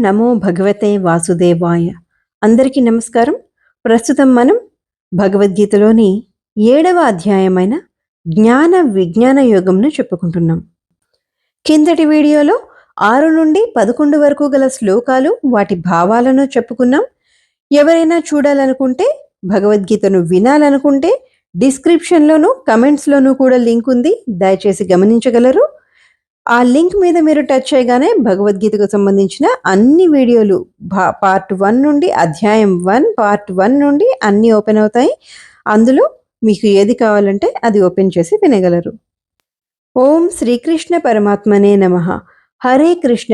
నమో భగవతే వాసుదేవాయ. అందరికీ నమస్కారం. ప్రస్తుతం మనం భగవద్గీతలోని 7వ అధ్యాయమైన జ్ఞాన విజ్ఞాన యోగంను చెప్పుకుంటున్నాం. కిందటి వీడియోలో 6 నుండి 11 వరకు గల శ్లోకాలు, వాటి భావాలను చెప్పుకున్నాం. ఎవరైనా చూడాలనుకుంటే, భగవద్గీతను వినాలనుకుంటే డిస్క్రిప్షన్లోను కమెంట్స్లోనూ కూడా లింక్ ఉంది, దయచేసి గమనించగలరు. ఆ లింక్ మీద మీరు టచ్ చేయగానే భగవద్గీతకు సంబంధించిన అన్ని వీడియోలు పార్ట్ 1 నుండి అధ్యాయం 1 పార్ట్ 1 నుండి అన్నీ ఓపెన్ అవుతాయి. అందులో మీకు ఏది కావాలంటే అది ఓపెన్ చేసి వినగలరు. ఓం శ్రీకృష్ణ పరమాత్మనే నమః. హరే కృష్ణ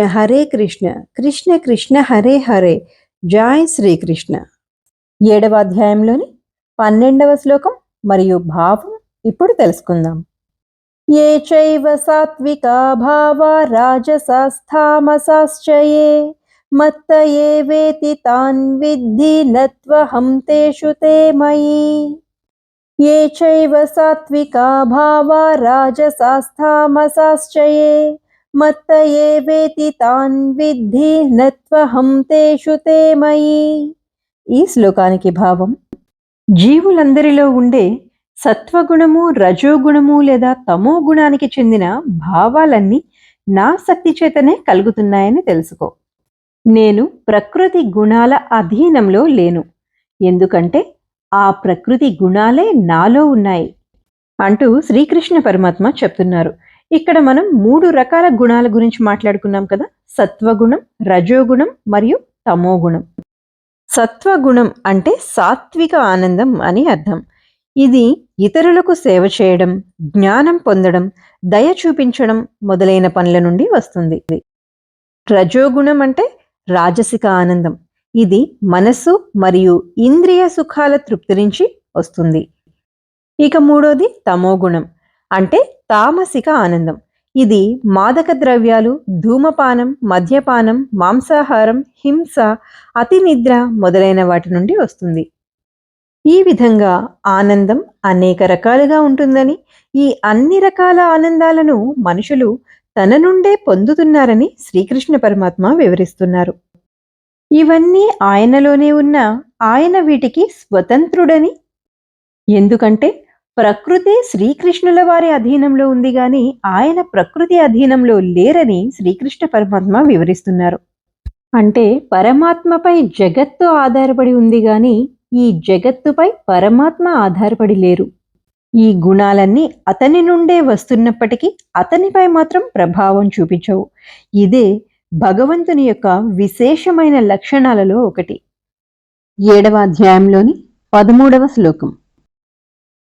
కృష్ణ కృష్ణ హరే హరే, జై శ్రీకృష్ణ. 7వ అధ్యాయంలోని 12వ శ్లోకం మరియు భావం ఇప్పుడు తెలుసుకుందాం. ये चैव सात्विका भावा राजसास्तामसाश्च ये मत्त एवेति तान् विद्धि न त्वहं तेषु ते मयि. ये चैव सात्विका भावा राजसास्तामसाश्च ये मत्त एवेति तान् विद्धि न त्वहं तेषु ते मयि. ఈ శ్లోకానికి భావం: జీవులందరిలో ఉండే సత్వగుణము, రజోగుణము లేదా తమో గుణానికి చెందిన భావాలన్నీ నా శక్తి చేతనే కలుగుతున్నాయని తెలుసుకో. నేను ప్రకృతి గుణాల అధీనంలో లేను, ఎందుకంటే ఆ ప్రకృతి గుణాలే నాలో ఉన్నాయి అంటూ శ్రీకృష్ణ పరమాత్మ చెప్తున్నారు. ఇక్కడ మనం 3 రకాల గుణాల గురించి మాట్లాడుకున్నాం కదా: సత్వగుణం, రజోగుణం మరియు తమోగుణం. సత్వగుణం అంటే సాత్విక ఆనందం అని అర్థం. ఇది ఇతరులకు సేవ చేయడం, జ్ఞానం పొందడం, దయ చూపించడం మొదలైన పనుల నుండి వస్తుంది. రజోగుణం అంటే రాజసిక ఆనందం. ఇది మనస్సు మరియు ఇంద్రియ సుఖాల తృప్తి నుంచి వస్తుంది. ఇక మూడోది తమోగుణం అంటే తామసిక ఆనందం. ఇది మాదక ద్రవ్యాలు, ధూమపానం, మద్యపానం, మాంసాహారం, హింస, అతి నిద్ర మొదలైన వాటి నుండి వస్తుంది. ఈ విధంగా ఆనందం అనేక రకాలుగా ఉంటుందని, ఈ అన్ని రకాల ఆనందాలను మనుషులు తన నుండే పొందుతున్నారని శ్రీకృష్ణ పరమాత్మ వివరిస్తున్నారు. ఇవన్నీ ఆయనలోనే ఉన్న ఆయన వీటికి స్వతంత్రుడని, ఎందుకంటే ప్రకృతి శ్రీకృష్ణుల వారి అధీనంలో ఉంది గాని ఆయన ప్రకృతి అధీనంలో లేరని శ్రీకృష్ణ పరమాత్మ వివరిస్తున్నారు. అంటే పరమాత్మపై జగత్తు ఆధారపడి ఉంది గాని ఈ జగత్తుపై పరమాత్మ ఆధారపడి లేరు. ఈ గుణాలన్నీ అతని నుండే వస్తున్నప్పటికీ అతనిపై మాత్రం ప్రభావం చూపించవు. ఇదే భగవంతుని యొక్క విశేషమైన లక్షణాలలో ఒకటి. 7వ అధ్యాయంలోని 13వ శ్లోకం.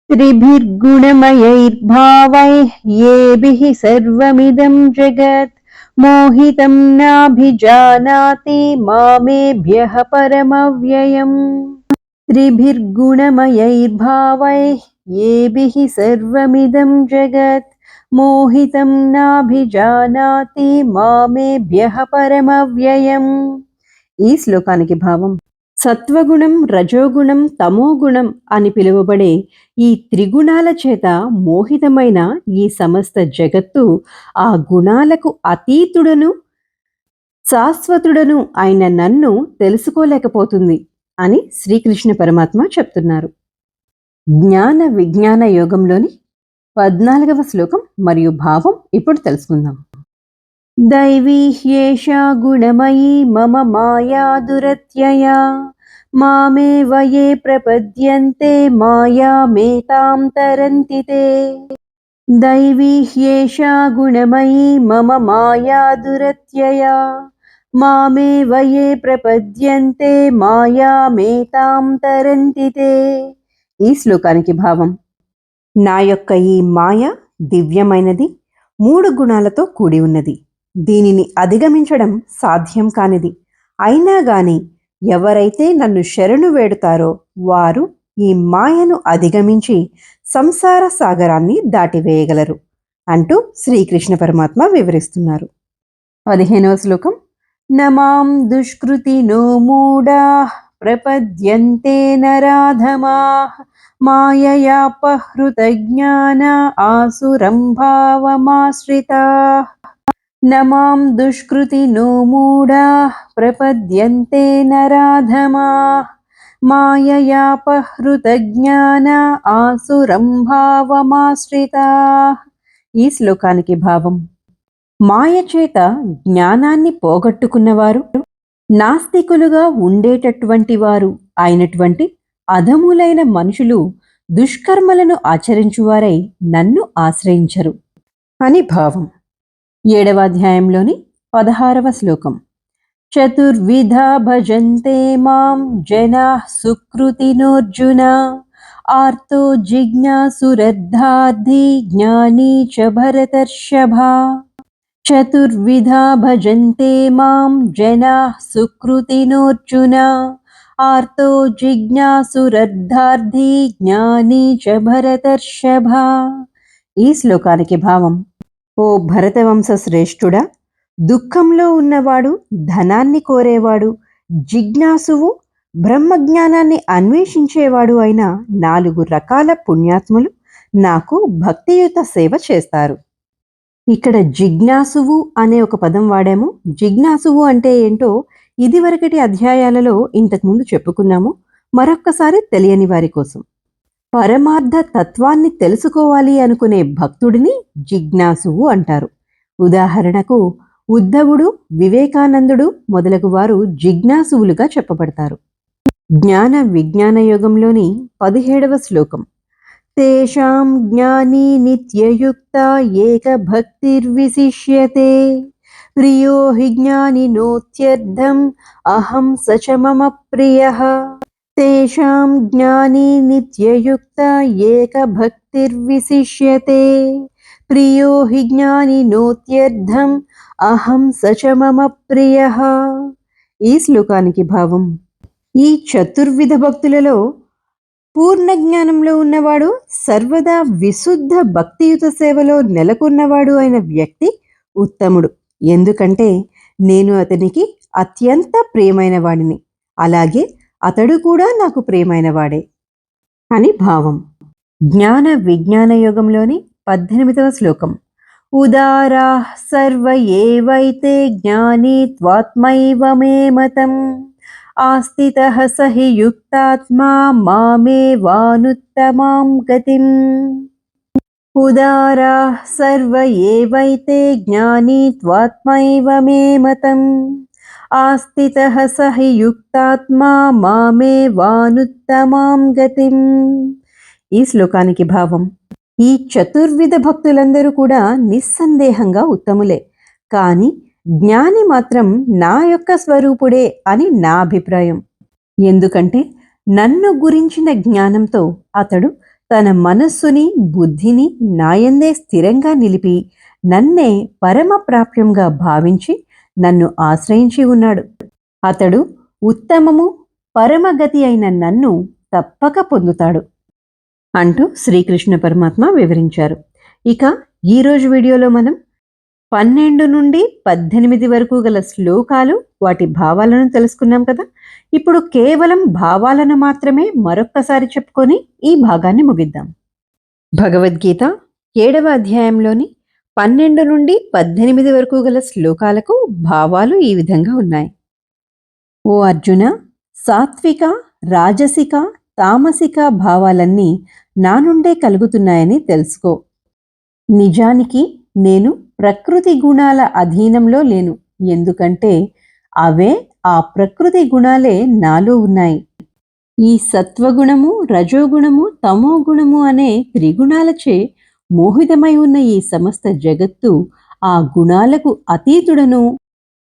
త్రిభిర్గుణమయైర్భావైః యేభిః సర్వమిదం జగత్ మోహితం నాభిజానాతి మామేభ్యః పరమవ్యయం. త్రిభిర్గుణమయైర్భావైః యేభిః సర్వమిదం జగత్ మోహితం నాభిజానాతి మామేభ్యః పరమవ్యయం. ఈ శ్లోకానికి భావం: సత్వగుణం, రజోగుణం, తమోగుణం అని పిలువబడే ఈ త్రిగుణాల చేత మోహితమైన ఈ సమస్త జగత్తు ఆ గుణాలకు అతీతుడను శాశ్వతుడను అయిన నన్ను తెలుసుకోలేకపోతుంది అని శ్రీకృష్ణ పరమాత్మ చెప్తున్నారు. జ్ఞాన విజ్ఞాన యోగంలోని 14వ శ్లోకం మరియు భావం ఇప్పుడు తెలుసుకుందాం. దైవీ హ్యేషా గుణమయీ మమ మాయా దురత్యయా మామేవ యే ప్రపద్యంతే మాయామేతాం తరంతి తే. దైవీ హ్యేషా గుణమయీ మమ మాయా దురత్యయా మామేవ యే ప్రపద్యంతే మాయామేతాం తరంతి తే. ఈ శ్లోకానికి భావం: నా యొక్క ఈ మాయ దివ్యమైనది, 3 గుణాలతో కూడి ఉన్నది. దీనిని అధిగమించడం సాధ్యం కానిది. అయినా గాని ఎవరైతే నన్ను శరణు వేడుతారో వారు ఈ మాయను అధిగమించి సంసార సాగరాన్ని దాటివేయగలరు అంటూ శ్రీకృష్ణ పరమాత్మ వివరిస్తున్నారు. 15వ శ్లోకం. నమాం దుష్కృతినో మూఢాః ప్రపద్యంతే నరాధమాః మాయయాపహృత జ్ఞాన ఆసురం భావమాశ్రితాః నమాం దుష్కృతి నో మూఢా ప్రపద్యంతే నరాధమా మాయయాపహృత జ్ఞాన ఆసురం భావమాశ్రితా. ఈ శ్లోకానికి భావం: మాయ చేత జ్ఞానాన్ని పోగొట్టుకున్నవారు, నాస్తికులుగా ఉండేటటువంటి వారు అయినటువంటి అధములైన మనుషులు దుష్కర్మలను ఆచరించువారై నన్ను ఆశ్రయించరు అని భావం. 7వ అధ్యాయంలోని 16వ శ్లోకం: చతుర్విధా భజంతే మాం జనాః సుకృతినోర్జున ఆర్తో జిజ్ఞాసురర్థార్థి జ్ఞానీ చ భరతర్షభ. చతుర్విధా భజంతే మాం జనాః సుకృతినోర్జున ఆర్తో జిజ్ఞాసురర్థార్థి జ్ఞానీ చ భరతర్షభ. ఈ శ్లోకానికి భావం: ఓ భరతవంశ శ్రేష్ఠుడా, దుఃఖంలో ఉన్నవాడు, ధనాన్ని కోరేవాడు, జిజ్ఞాసువు, బ్రహ్మజ్ఞానాన్ని అన్వేషించేవాడు అయిన 4 రకాల పుణ్యాత్ములు నాకు భక్తియుత సేవ చేస్తారు. ఇక్కడ జిజ్ఞాసువు అనే ఒక పదం వాడాము. జిజ్ఞాసువు అంటే ఏంటో ఇదివరకటి అధ్యాయాలలో ఇంతకుముందు చెప్పుకున్నాము. మరొక్కసారి తెలియని వారి కోసం, పరమార్థ తత్వాన్ని తెలుసుకోవాలి అనుకునే భక్తుడిని జిజ్ఞాసువు అంటారు. ఉదాహరణకు ఉద్ధవుడు, వివేకానందుడు మొదలగు వారు జిజ్ఞాసువులుగా చెప్పబడతారు. జ్ఞాన విజ్ఞాన యోగంలోని 17వ శ్లోకం: తేషాం జ్ఞానీ నిత్యయుక్త ఏక భక్తిర్విశిష్యతే ప్రియో హి జ్ఞానినోత్యర్థం అహం స చ మమ ప్రియః. తేషాం జ్ఞానీ నిత్యయుక్త ఏక భక్తిర్విశిష్యతే ప్రియో హి జ్ఞానినోత్యర్థం అహం స చ మమ ప్రియః. ఈ శ్లోకానికి భావం: ఈ చతుర్విధ భక్తులలో పూర్ణ జ్ఞానంలో ఉన్నవాడు, సర్వదా విశుద్ధ భక్తియుత సేవలో నెలకొన్నవాడు అయిన వ్యక్తి ఉత్తముడు. ఎందుకంటే నేను అతనికి అత్యంత ప్రియమైన వాడిని, అలాగే అతడు కూడా నాకు ప్రియమైన వాడే అని భావం. జ్ఞాన విజ్ఞాన యోగంలోని 18వ శ్లోకం: ఉదారాః సర్వ ఏవైతే జ్ఞానీ త్వాత్మైవ మే మతం ఆస్థితః స హి యుక్తాత్మా మామేవానుత్తమాం గతిం. ఉదారాః సర్వ ఏవైతే జ్ఞానీ త్వాత్మైవ మే మతం ఆస్థితః స హి యుక్తాత్మా మామేవానుత్తమాం గతిం. ఈ శ్లోకానికి భావం: ఈ చతుర్విధ భక్తులందరూ కూడా నిస్సందేహంగా ఉత్తములే, కానీ జ్ఞాని మాత్రం నా యొక్క స్వరూపుడే అని నా అభిప్రాయం. ఎందుకంటే నన్ను గురించిన జ్ఞానంతో అతడు తన మనస్సుని, బుద్ధిని నాయందే స్థిరంగా నిలిపి నన్నే పరమ ప్రాప్యంగా భావించి నన్ను ఆశ్రయించి ఉన్నాడు. అతడు ఉత్తమము, పరమగతి అయిన నన్ను తప్పక పొందుతాడు అంటూ శ్రీకృష్ణ పరమాత్మ వివరించారు. ఇక ఈరోజు వీడియోలో మనం 12 నుండి 18 వరకు గల శ్లోకాలు, వాటి భావాలను తెలుసుకున్నాం కదా. ఇప్పుడు కేవలం భావాలను మాత్రమే మరొక్కసారి చెప్పుకొని ఈ భాగాన్ని ముగిద్దాం. భగవద్గీత 7వ అధ్యాయంలోని 12 నుండి 18 వరకు గల శ్లోకాలకు భావాలు ఈ విధంగా ఉన్నాయి. ఓ అర్జున, సాత్విక, రాజసిక, తామసిక భావాలన్నీ నా నుండే కలుగుతున్నాయని తెలుసుకో. నిజానికి నేను ప్రకృతి గుణాల అధీనంలో లేను, ఎందుకంటే అవే ఆ ప్రకృతి గుణాలే నాలో ఉన్నాయి. ఈ సత్వగుణము, రజోగుణము, తమోగుణము అనే త్రిగుణాలచే మోహితమై ఉన్న ఈ సమస్త జగత్తు ఆ గుణాలకు అతీతుడను,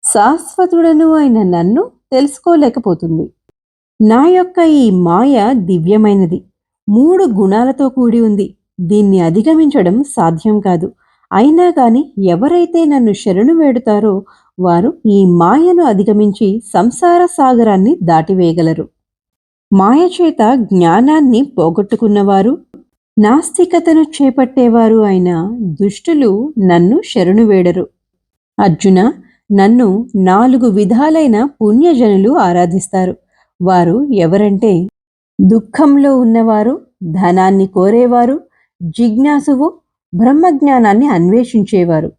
శాశ్వతుడను అయిన నన్ను తెలుసుకోలేకపోతుంది. నా యొక్క ఈ మాయ దివ్యమైనది, 3 గుణాలతో కూడి ఉంది. దీన్ని అధిగమించడం సాధ్యం కాదు. అయినా కాని ఎవరైతే నన్ను శరణు వేడుతారో వారు ఈ మాయను అధిగమించి సంసార సాగరాన్ని దాటివేయగలరు. మాయ చేత జ్ఞానాన్ని పోగొట్టుకున్నవారు, నాస్తికతను చేపట్టేవారు అయిన దుష్టులు నన్ను శరణు వేడరు. అర్జున, నన్ను 4 విధాలైన పుణ్యజనులు ఆరాధిస్తారు. వారు ఎవరంటే దుఃఖంలో ఉన్నవారు, ధనాన్ని కోరేవారు, జిజ్ఞాసువు, బ్రహ్మజ్ఞానాన్ని అన్వేషించేవారు.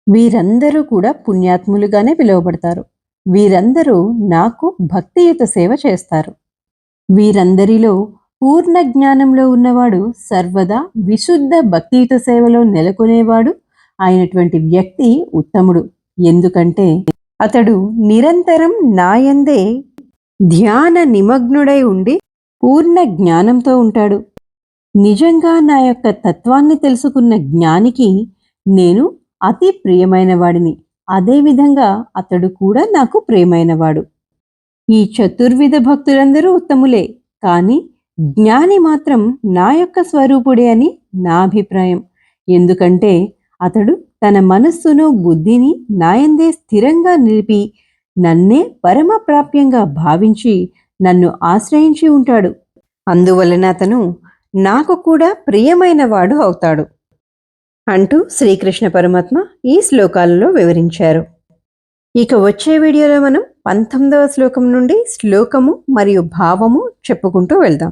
వీరందరూ కూడా పుణ్యాత్ములుగానే పిలువబడతారు. వీరందరూ నాకు భక్తియుత సేవ చేస్తారు. వీరందరిలో పూర్ణ జ్ఞానంలో ఉన్నవాడు సర్వదా విశుద్ధ భక్తియుత సేవలో నెలకొనేవాడు అయినటువంటి వ్యక్తి ఉత్తముడు. ఎందుకంటే అతడు నిరంతరం నాయందే ధ్యాన నిమగ్నుడై ఉండి పూర్ణ జ్ఞానంతో ఉంటాడు. నిజంగా నా యొక్క తత్వాన్ని తెలుసుకున్న జ్ఞానికి నేను అతి ప్రియమైన వాడిని. అదేవిధంగా అతడు కూడా నాకు ప్రియమైనవాడు. ఈ చతుర్విధ భక్తులందరూ ఉత్తములే, కానీ జ్ఞాని మాత్రం నా యొక్క స్వరూపుడే అని నా అభిప్రాయం. ఎందుకంటే అతడు తన మనస్సును బుద్ధిని నాయందే స్థిరంగా నిలిపి నన్నే పరమప్రాప్యంగా భావించి నన్ను ఆశ్రయించి ఉంటాడు. అందువలన అతను నాకు కూడా ప్రియమైనవాడు అవుతాడు అంటూ శ్రీకృష్ణ పరమాత్మ ఈ శ్లోకాలలో వివరించారు. ఇక వచ్చే వీడియోలో మనం 19వ శ్లోకం నుండి శ్లోకము మరియు భావము చెప్పుకుంటూ వెళ్దాం.